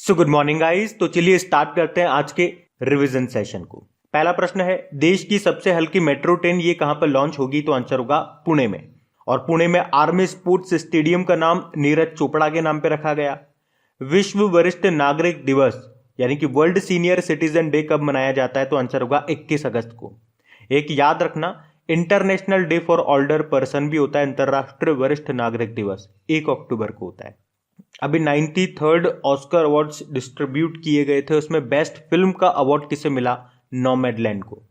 So good morning guys. तो चलिए start करते हैं आज के रिवीजन सेशन को। पहला प्रश्न है, देश की सबसे हल्की मेट्रो ट्रेन ये कहां पर लॉन्च होगी? तो आंसर होगा पुणे में। और पुणे में आर्मी स्पोर्ट्स स्टेडियम का नाम नीरज चोपड़ा के नाम पे रखा गया। विश्व वरिष्ठ नागरिक दिवस यानी कि वर्ल्ड सीनियर सिटीजन डे कब मनाया जाता है? तो आंसर होगा 21 अगस्त को। एक याद रखना, international day for older person भी होता है, अंतरराष्ट्रीय वरिष्ठ नागरिक दिवस 1 अक्टूबर को होता है। अभी 93rd ऑस्कर अवार्ड्स डिस्ट्रीब्यूट किए गए थे, उसमें बेस्ट फिल्म का अवार्ड किसे मिला? नॉमैडलैंड को।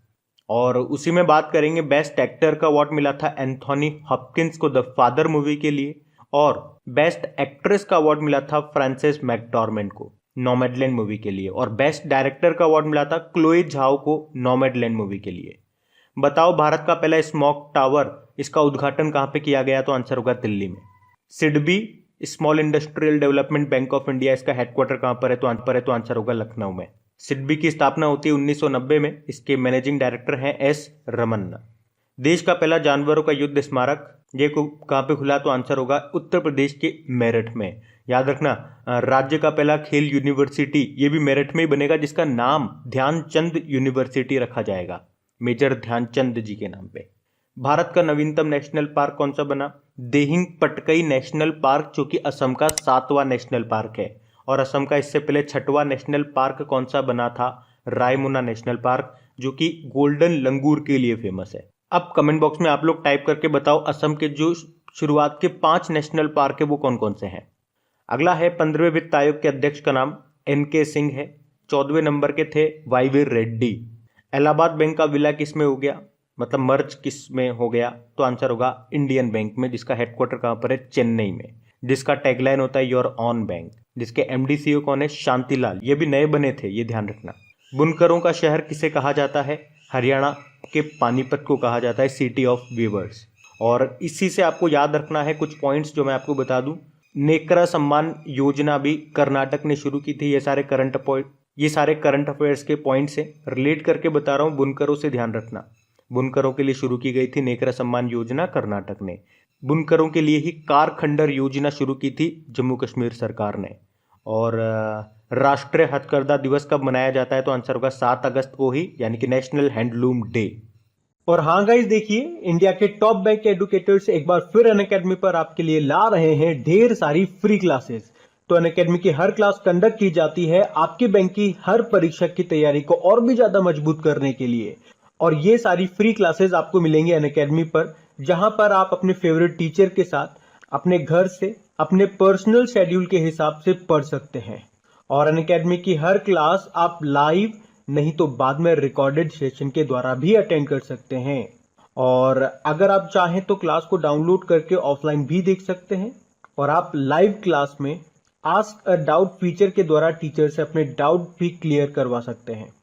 और उसी में बात करेंगे, बेस्ट एक्टर का अवार्ड मिला था एंथोनी हॉपकिंस को द फादर मूवी के लिए, और बेस्ट एक्ट्रेस का अवार्ड मिला था फ्रांसिस मैकडॉर्मेंट को नॉमैडलैंड मूवी के लिए, और बेस्ट डायरेक्टर का अवार्ड मिला था क्लोए झाओ को नॉमैडलैंड मूवी के लिए। बताओ, भारत का पहला स्मॉग टावर, इसका उद्घाटन कहां पे किया गया? तो आंसर होगा दिल्ली में। SIDBI small industrial development bank of India, इसका हेडक्वार्टर कहां पर है? तो आंसर होगा लखनऊ में। सिडबी की स्थापना होती है 1990 में। इसके मैनेजिंग डायरेक्टर हैं एस रमन्ना। देश का पहला जानवरों का युद्ध स्मारक ये कहां पे खुला? तो आंसर होगा उत्तर प्रदेश के मेरठ में। याद रखना, राज्य का पहला खेल यूनिवर्सिटी ये भी मेरठ में ही बनेगा, जिसका नाम ध्यानचंद यूनिवर्सिटी रखा जाएगा, मेजर ध्यानचंद जी के नाम पे। भारत का नवीनतम नेशनल पार्क कौन सा बना? देहिंग पटकई नेशनल पार्क, जो कि असम का 7वां नेशनल पार्क है। और असम का इससे पहले 6वां नेशनल पार्क कौन सा बना था? रायमोना नेशनल पार्क, जो कि गोल्डन लंगूर के लिए फेमस है। अब कमेंट बॉक्स में आप लोग टाइप करके बताओ, असम के जो शुरुआत के 5 नेशनल पार्क है वो कौन कौन से हैं। अगला है, 15वें वित्त आयोग के अध्यक्ष का नाम NK सिंह है। 14वें नंबर के थे YV रेड्डी। इलाहाबाद बैंक का विलय किस में हो गया, मतलब मर्ज किस में हो गया? तो आंसर होगा इंडियन बैंक में, जिसका हेडक्वार्टर कहां पर है? चेन्नई में। जिसका टैगलाइन होता है योर ऑन बैंक। जिसके MD CEO कौन है? शांतिलाल। ये भी नए बने थे, ये ध्यान रखना। बुनकरों का शहर किसे कहा जाता है? हरियाणा के पानीपत को कहा जाता है सिटी ऑफ वीवर्स। और इसी से आपको याद रखना है कुछ पॉइंट्स जो मैं आपको बता दूं। नेकरा सम्मान योजना भी कर्नाटक ने शुरू की थी। ये सारे करंट अफेयर्स के पॉइंट से रिलेट करके बता रहा हूं। बुनकरों से ध्यान रखना, बुनकरों के लिए शुरू की गई थी नेकरा सम्मान योजना कर्नाटक ने। बुनकरों के लिए ही कार खंडर योजना शुरू की थी जम्मू कश्मीर सरकार ने। और राष्ट्रीय हथकरघा दिवस कब मनाया जाता है? तो आंसर होगा 7 अगस्त को ही, यानी कि नेशनल हैंडलूम डे। और हाँ गाइस, देखिए इंडिया के टॉप बैंक एडुकेटर्स एक बार फिर अनअकैडमी पर आपके लिए ला रहे हैं ढेर सारी फ्री क्लासेस। तो अनअकैडमी की हर क्लास कंडक्ट की जाती है आपके बैंक की हर परीक्षा की तैयारी को और भी ज्यादा मजबूत करने के लिए। और ये सारी फ्री क्लासेस आपको मिलेंगी अनअकैडमी पर, जहां पर आप अपने फेवरेट टीचर के साथ अपने घर से अपने पर्सनल शेड्यूल के हिसाब से पढ़ सकते हैं। और अनअकैडमी की हर क्लास आप लाइव नहीं तो बाद में रिकॉर्डेड सेशन के द्वारा भी अटेंड कर सकते हैं। और अगर आप चाहें तो क्लास को डाउनलोड करके ऑफलाइन भी देख सकते हैं। और आप लाइव क्लास में आस्क अ डाउट फीचर के द्वारा टीचर से अपने डाउट भी क्लियर करवा सकते हैं।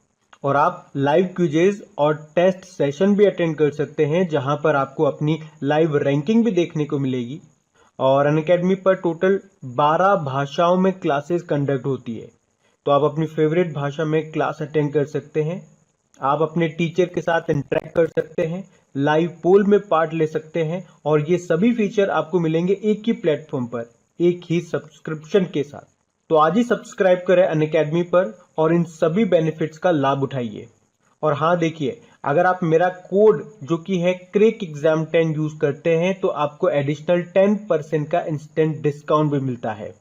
और आप लाइव क्विजेज और टेस्ट सेशन भी अटेंड कर सकते हैं, जहां पर आपको अपनी लाइव रैंकिंग भी देखने को मिलेगी। और अनअकैडमी पर टोटल 12 भाषाओं में क्लासेस कंडक्ट होती है। तो आप अपनी फेवरेट भाषा में क्लास अटेंड कर सकते हैं। आप अपने टीचर के साथ इंटरेक्ट कर सकते हैं, लाइव पोल में पार्ट ले सकते हैं। और ये सभी फीचर आपको मिलेंगे एक ही प्लेटफॉर्म पर, एक ही सब्सक्रिप्शन के साथ। तो आज ही सब्सक्राइब करें अनअकैडमी पर और इन सभी बेनिफिट्स का लाभ उठाइए। और हाँ देखिए, अगर आप मेरा कोड जो कि है क्रेक एग्जाम 10 यूज करते हैं तो आपको एडिशनल 10% का इंस्टेंट डिस्काउंट भी मिलता है।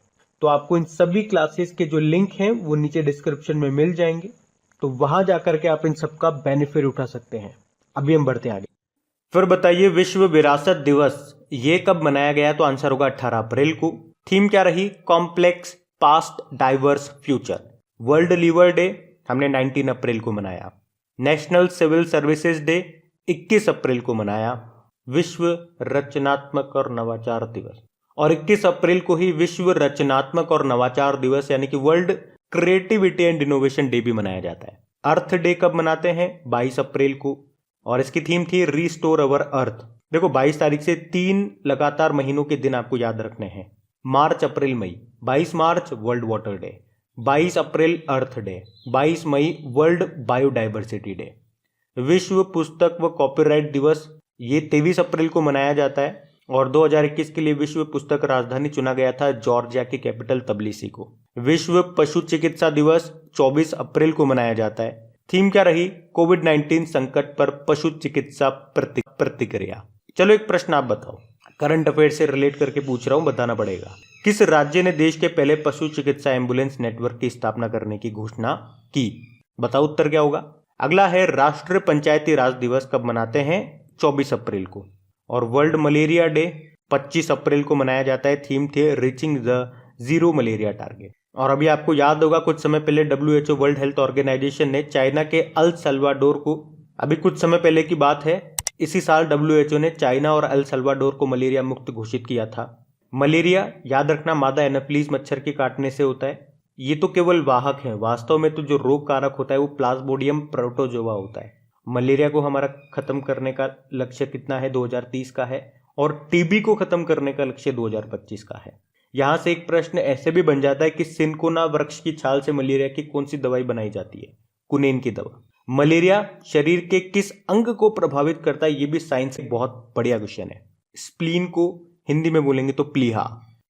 तो आपको इन सभी क्लासेस के जो लिंक हैं वो नीचे डिस्क्रिप्शन में मिल जाएंगे, तो वहां जाकर के आप इन सबका बेनिफिट उठा सकते हैं। अभी हम बढ़ते हैं आगे। फिर बताइए, विश्व विरासत दिवस ये कब मनाया गया? तो आंसर होगा 18 अप्रैल को। थीम क्या रही? Complex past diverse future. World liver day हमने 19 अप्रैल को मनाया। नेशनल सिविल सर्विसेज डे 21 अप्रैल को मनाया। विश्व रचनात्मक और नवाचार दिवस, और 21 अप्रैल को ही विश्व रचनात्मक और नवाचार दिवस यानी कि world creativity and innovation day भी मनाया जाता है। अर्थ डे कब मनाते हैं? 22 अप्रैल को। और इसकी थीम थी रिस्टोर अवर अर्थ। देखो 22 तारीख से 3 लगातार महीनों के दिन आपको याद रखने हैं। मार्च अप्रैल मई। 22 मार्च वर्ल्ड वाटर डे, 22 अप्रैल अर्थ डे, 22 मई वर्ल्ड बायोडाइवर्सिटी डे। विश्व पुस्तक व कॉपीराइट दिवस ये 23 अप्रैल को मनाया जाता है। और 2021 के लिए विश्व पुस्तक राजधानी चुना गया था जॉर्जिया की कैपिटल तबिलिसी को। विश्व पशु चिकित्सा दिवस 24 अप्रैल को मनाया जाता है। थीम क्या रही? कोविड-19 संकट पर पशु चिकित्सा प्रतिक्रिया। चलो एक प्रश्न आप बताओ, करंट अफेयर से रिलेट करके पूछ रहा हूं, बताना पड़ेगा। किस राज्य ने देश के पहले पशु चिकित्सा एम्बुलेंस नेटवर्क की स्थापना करने की घोषणा की? बताओ उत्तर क्या होगा। अगला है राष्ट्रीय पंचायती राज दिवस कब मनाते हैं? 24 अप्रैल को। और वर्ल्ड मलेरिया डे 25 अप्रैल को मनाया जाता है। थीम थे reaching the zero malaria target. और अभी आपको याद होगा कुछ समय पहले WHO वर्ल्ड हेल्थ ऑर्गेनाइजेशन ने चाइना के अल सल्वाडोर को, अभी कुछ समय पहले की बात है, इसी साल WHO ने चाइना और अल सल्वाडोर को मलेरिया मुक्त घोषित किया था। मलेरिया याद रखना मादा एनोफिलीज मच्छर के काटने से होता है। ये तो केवल वाहक है, वास्तव में तो जो रोग कारक होता है वो प्लाज्मोडियम प्रोटोजोआ होता है। मलेरिया को हमारा खत्म करने का लक्ष्य कितना है? 2030 का है। और टीबी को खत्म करने का लक्ष्य 2025 का है। यहां से एक प्रश्न ऐसे भी बन जाता है कि सिनकोना वृक्ष की छाल से मलेरिया की कौन सी दवाई बनाई जाती है? कुनेन की दवा। मलेरिया शरीर के किस अंग को प्रभावित करता है? ये भी साइंस से बहुत बढ़िया क्वेश्चन है। स्प्लीन को हिंदी में बोलेंगे तो प्लीहा।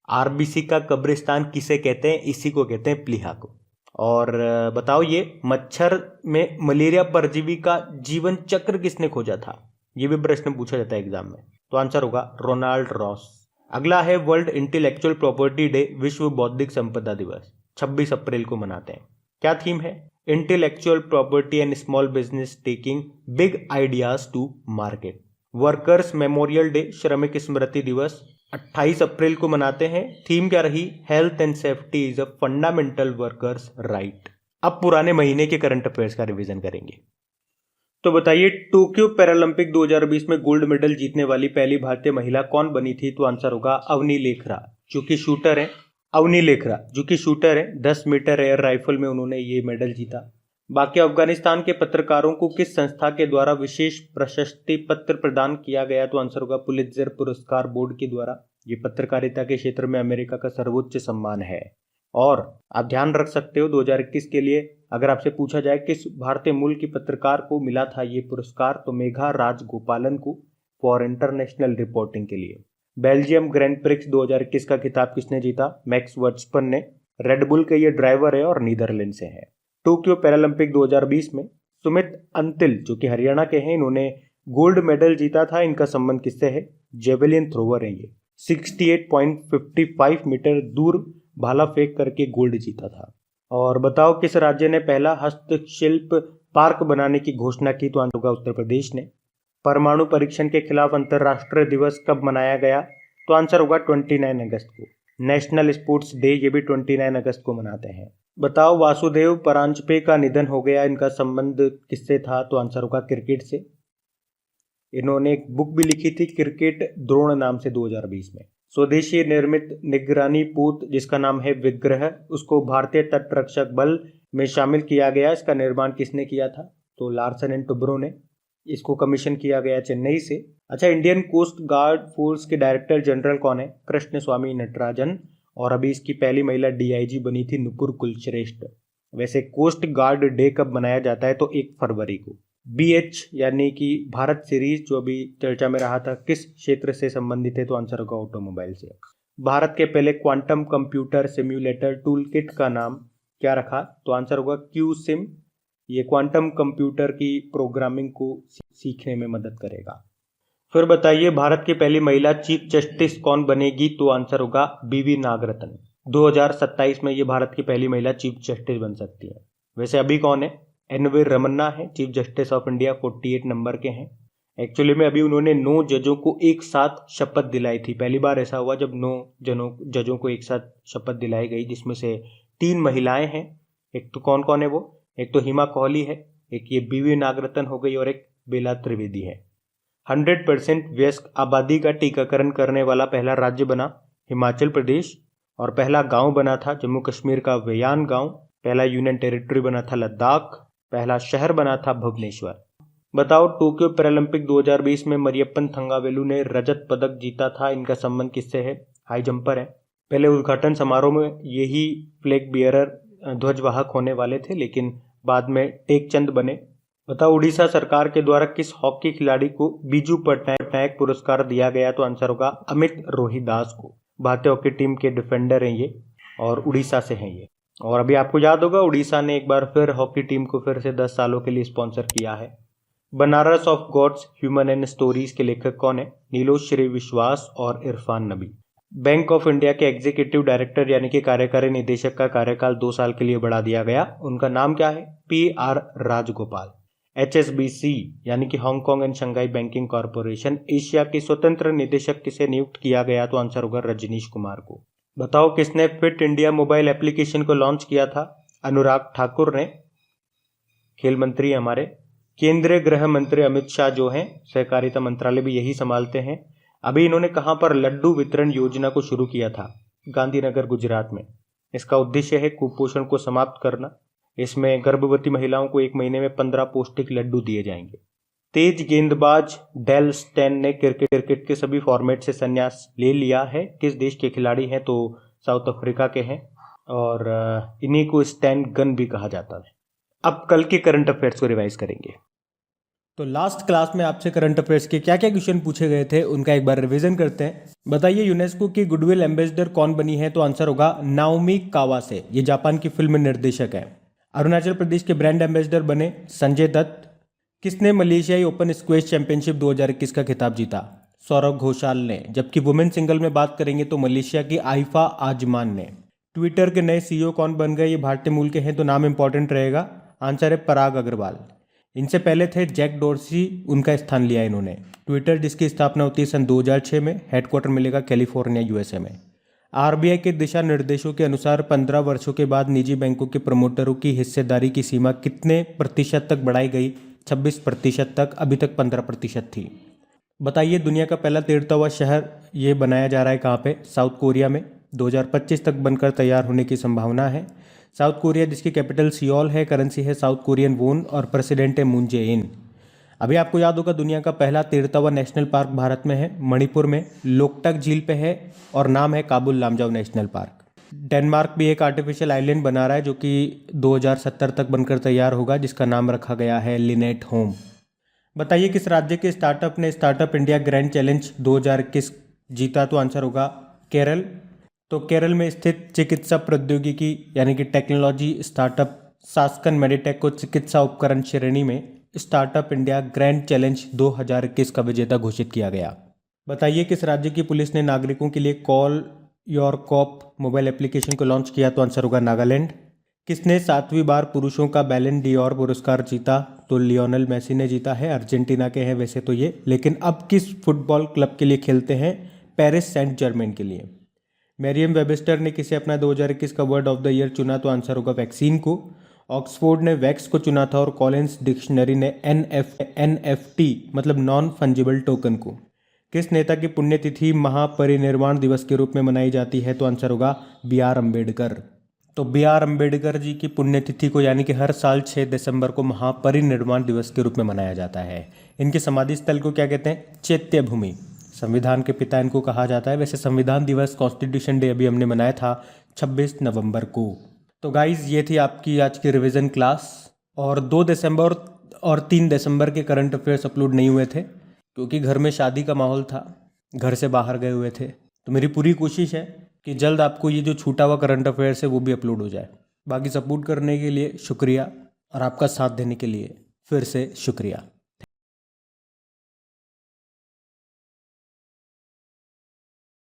आरबीसी का कब्रिस्तान किसे कहते हैं? इसी को कहते हैं, प्लीहा को। और बताओ ये मच्छर में मलेरिया परजीवी का जीवन चक्र किसने खोजा था? ये भी प्रश्न पूछा जाता है एग्जाम में। तो आंसर होगा रोनाल्ड रॉस। अगला है वर्ल्ड इंटेलेक्चुअल प्रॉपर्टी डे, विश्व बौद्धिक संपदा दिवस 26 अप्रैल को मनाते हैं। क्या थीम है? Intellectual property and small business taking big ideas to market. Workers memorial day, श्रमिक स्मृति दिवस 28 अप्रैल को मनाते हैं। थीम क्या रही? Health and safety is a fundamental workers right. अब पुराने महीने के करंट अफेयर्स का रिवीजन करेंगे। तो बताइए टोक्यो पैरालंपिक 2020 में गोल्ड मेडल जीतने वाली पहली भारतीय महिला कौन बनी थी? तो आंसर होगा अवनी लेखरा, जो कि शूटर है। अवनी लेखरा जो कि शूटर है, 10 मीटर एयर राइफल में उन्होंने ये मेडल जीता। बाकी अफगानिस्तान के पत्रकारों को किस संस्था के द्वारा विशेष प्रशस्ति पत्र प्रदान किया गया? तो आंसर होगा पुलित्जर पुरस्कार बोर्ड के द्वारा। ये पत्रकारिता के क्षेत्र में अमेरिका का सर्वोच्च सम्मान है। और आप ध्यान रख सकते हो 2021 के लिए अगर आपसे पूछा जाए किस भारतीय मूल की पत्रकार को मिला था ये पुरस्कार, तो मेघा राजगोपालन को फॉर इंटरनेशनल रिपोर्टिंग के लिए। बेल्जियम ग्रैंड प्रिक्स 2021 का खिताब किसने जीता? मैक्स वर्स्टपन ने। रेडबुल के ये ड्राइवर है और नीदरलैंड से है। टोक्यो पैरालंपिक 2020 में सुमित अंतिल जो कि हरियाणा के हैं, इन्होंने गोल्ड मेडल जीता था। इनका संबंध किससे है? जेवेलिन थ्रोवर है ये। 68.55 मीटर दूर भाला फेंक करके गोल्ड जीता था। और बताओ किस राज्य ने पहला हस्तशिल्प पार्क बनाने की घोषणा की? तो आंसर होगा उत्तर प्रदेश ने। परमाणु परीक्षण के खिलाफ अंतर्राष्ट्रीय दिवस कब मनाया गया? तो आंसर होगा 29 अगस्त को। नेशनल स्पोर्ट्स डे ये भी 29 अगस्त को मनाते हैं। बताओ वासुदेव परांजपे का निधन हो गया, इनका संबंध किससे था? तो आंसर होगा क्रिकेट से। इन्होंने एक बुक भी लिखी थी क्रिकेट द्रोण नाम से 2020 में। स्वदेशी निर्मित निगरानी पोत जिसका नाम है विग्रह, उसको भारतीय तट रक्षक बल में शामिल किया गया। इसका निर्माण किसने किया था? तो लार्सन एंड टुब्रो ने। इसको कमीशन किया गया चेन्नई से। अच्छा, इंडियन कोस्ट गार्ड फोर्स के डायरेक्टर जनरल कौन है? कृष्ण स्वामी नटराजन। और अभी इसकी पहली महिला DIG बनी थी नुपुर कुलश्रेष्ठ। वैसे कोस्ट गार्ड डे कब मनाया जाता है? तो 1 फरवरी को। BH यानी कि भारत सीरीज जो अभी चर्चा में रहा था, किस क्षेत्र से संबंधित है? तो आंसर होगा ऑटोमोबाइल से। भारत के पहले quantum computer simulator tool kit का नाम क्या रखा? तो आंसर होगा QSIM। ये क्वांटम कंप्यूटर की प्रोग्रामिंग को सीखने में मदद करेगा। फिर बताइए भारत की पहली महिला चीफ जस्टिस कौन बनेगी? तो आंसर होगा BV नागरत्न। 2027 में ये भारत की पहली महिला चीफ जस्टिस बन सकती है। वैसे अभी कौन है? NV रमन्ना है chief justice of India, 48 number के हैं। एक्चुअली में अभी उन्होंने 9 जजों को एक साथ शपथ दिलाई थी। पहली बार ऐसा हुआ जब 9 जजों को एक साथ शपथ दिलाई गई, जिसमें से 3 महिलाएं हैं। एक तो कौन कौन है वो? एक तो हिमा कोहली है, एक ये BV नागरत्न हो गई और एक बेला त्रिवेदी है। 100% वयस्क आबादी का टीकाकरण करने वाला पहला राज्य बना हिमाचल प्रदेश, और पहला गांव बना था जम्मू कश्मीर का वेयान गांव। पहला यूनियन टेरिटरी बना था लद्दाख। पहला शहर बना था भुवनेश्वर। बताओ टोक्यो पैरालंपिक 2020 में मरियप्पन थंगावेलु ने रजत पदक जीता था। इनका संबंध किससे है? हाई जंपर है। पहले उद्घाटन समारोह में यही फ्लैग बियरर ध्वजवाहक होने वाले थे, लेकिन बाद में टेकचंद बने। बताओ उड़ीसा सरकार के द्वारा किस हॉकी खिलाड़ी को बीजू पटनायक पुरस्कार दिया गया? तो आंसर होगा अमित रोहिदास को। भारतीय हॉकी टीम के डिफेंडर हैं ये और उड़ीसा से हैं ये। और अभी आपको याद होगा उड़ीसा ने एक बार फिर हॉकी टीम को फिर से 10 सालों के लिए स्पॉन्सर किया है। Banaras of gods human and stories के लेखक कौन है? नीलोश श्री विश्वास और इरफान नबी। बैंक ऑफ इंडिया के एग्जीक्यूटिव डायरेक्टर यानी कि कार्यकारी निदेशक का कार्यकाल 2 साल के लिए बढ़ा दिया गया। उनका नाम क्या है? PR राजगोपाल। HSBC यानी कि Hong Kong and Shanghai banking corporation Asia के स्वतंत्र निदेशक किसे नियुक्त किया गया? तो आंसर होगा रजनीश कुमार को। बताओ किसने फिट इंडिया मोबाइल एप्लीकेशन को लॉन्च किया था? अनुराग ठाकुर ने, खेल मंत्री हमारे। केंद्रीय गृह मंत्री अमित शाह जो हैं, सहकारिता मंत्रालय भी यही संभालते हैं। अभी इन्होंने कहां पर लड्डू वितरण योजना को शुरू किया था? गांधीनगर, गुजरात में। इसका उद्देश्य है कुपोषण को समाप्त करना। इसमें गर्भवती महिलाओं को 1 महीने में 15 पौष्टिक लड्डू दिए जाएंगे। तेज गेंदबाज डेल स्टेन ने क्रिकेट के सभी फॉर्मेट से संन्यास ले लिया है। किस देश के खिलाड़ी हैं? तो साउथ अफ्रीका के हैं और इन्हीं को स्टैन गन भी कहा जाता है। अब कल के करंट अफेयर्स को रिवाइज करेंगे। तो लास्ट क्लास में आपसे करंट अफेयर्स के क्या क्या क्वेश्चन पूछे गए थे उनका एक बार रिवीजन करते हैं। बताइए यूनेस्को की गुडविल एम्बेसडर कौन बनी है? तो आंसर होगा नाओमी कावासे। ये जापान की फिल्म निर्देशक है। अरुणाचल प्रदेश के ब्रांड एम्बेसडर बने संजय दत्त। किसने मलेशियाई ओपन स्क्वैश चैंपियनशिप 2021 का खिताब जीता? सौरभ घोषाल ने। जबकि वुमेन सिंगल में बात करेंगे तो मलेशिया की आइफा आजमान ने। ट्विटर के नए CEO कौन बन गए? ये भारतीय मूल के हैं तो नाम इंपॉर्टेंट रहेगा। आंसर है पराग अग्रवाल। इनसे पहले थे जैक डोर्सी, उनका स्थान लिया इन्होंने। ट्विटर जिसकी स्थापना होती है सन 2006 में, हेडक्वार्टर मिलेगा कैलिफोर्निया USA में। RBI के दिशा निर्देशों के अनुसार 15 वर्षों के बाद निजी बैंकों के प्रमोटरों की हिस्सेदारी की सीमा कितने प्रतिशत तक बढ़ाई गई? 26% तक। अभी तक 15% थी। बताइए दुनिया का पहला तैरता हुआ शहर ये बनाया जा रहा है कहाँ पे? साउथ कोरिया में। 2025 तक बनकर तैयार होने की संभावना है। साउथ कोरिया जिसकी कैपिटल सियोल है, करेंसी है साउथ कोरियन वोन और प्रेसिडेंट है मून जे-इन। अभी आपको याद होगा दुनिया का पहला तैरता हुआ नेशनल पार्क भारत में है, मणिपुर में, लोकटक झील पे है और नाम है Kabul Lamjao national park. Denmark भी एक आर्टिफिशियल आइलैंड बना रहा है जो कि 2070 तक बनकर तैयार होगा, जिसका नाम रखा गया है लिनेट होम। बताइए किस राज्य के स्टार्टअप ने स्टार्टअप इंडिया ग्रैंड चैलेंज 2021 जीता? तो आंसर होगा केरल। तो केरल में स्थित चिकित्सा प्रौद्योगिकी यानी कि टेक्नोलॉजी स्टार्टअप सास्कन मेडिटेक को चिकित्सा उपकरण श्रेणी में स्टार्टअप इंडिया ग्रैंड चैलेंज 2021 का विजेता घोषित किया गया। बताइए किस राज्य की पुलिस ने नागरिकों के लिए call your cop mobile application को लॉन्च किया? तो आंसर होगा नागालैंड। किसने 7वीं बार पुरुषों का बैलन डी'ओर पुरस्कार जीता? तो लियोनेल मेसी ने जीता है। अर्जेंटीना के हैं वैसे तो ये, लेकिन अब किस फुटबॉल क्लब के लिए खेलते हैं? पेरिस सेंट जर्मेन के लिए। मैरियम वेबस्टर ने किसे अपना 2021 का वर्ड ऑफ द ईयर चुना? तो आंसर होगा वैक्सीन को। ऑक्सफोर्ड ने वैक्स को चुना था और कॉलिंस डिक्शनरी ने NFT मतलब नॉन फंजिबल टोकन को। किस नेता की पुण्यतिथि महापरिनिर्वाण दिवस के रूप में मनाई जाती है? तो आंसर होगा BR अम्बेडकर। तो BR अम्बेडकर जी की पुण्यतिथि को यानी कि हर साल 6 दिसंबर को महापरिनिर्वाण दिवस के रूप में मनाया जाता है। इनके समाधि स्थल को क्या कहते हैं? चैत्य भूमि। संविधान के पिता इनको कहा जाता है। वैसे संविधान दिवस कॉन्स्टिट्यूशन डे अभी हमने मनाया था 26 नवंबर को। तो गाइज ये थी आपकी आज की रिवीजन क्लास। और 2 दिसंबर और 3 दिसंबर के करंट अफेयर्स अपलोड नहीं हुए थे क्योंकि घर में शादी का माहौल था, घर से बाहर गए हुए थे। तो मेरी पूरी कोशिश है कि जल्द आपको ये जो छूटा हुआ करंट अफेयर्स है वो भी अपलोड हो जाए। बाकी सपोर्ट करने के लिए शुक्रिया और आपका साथ देने के लिए फिर से शुक्रिया।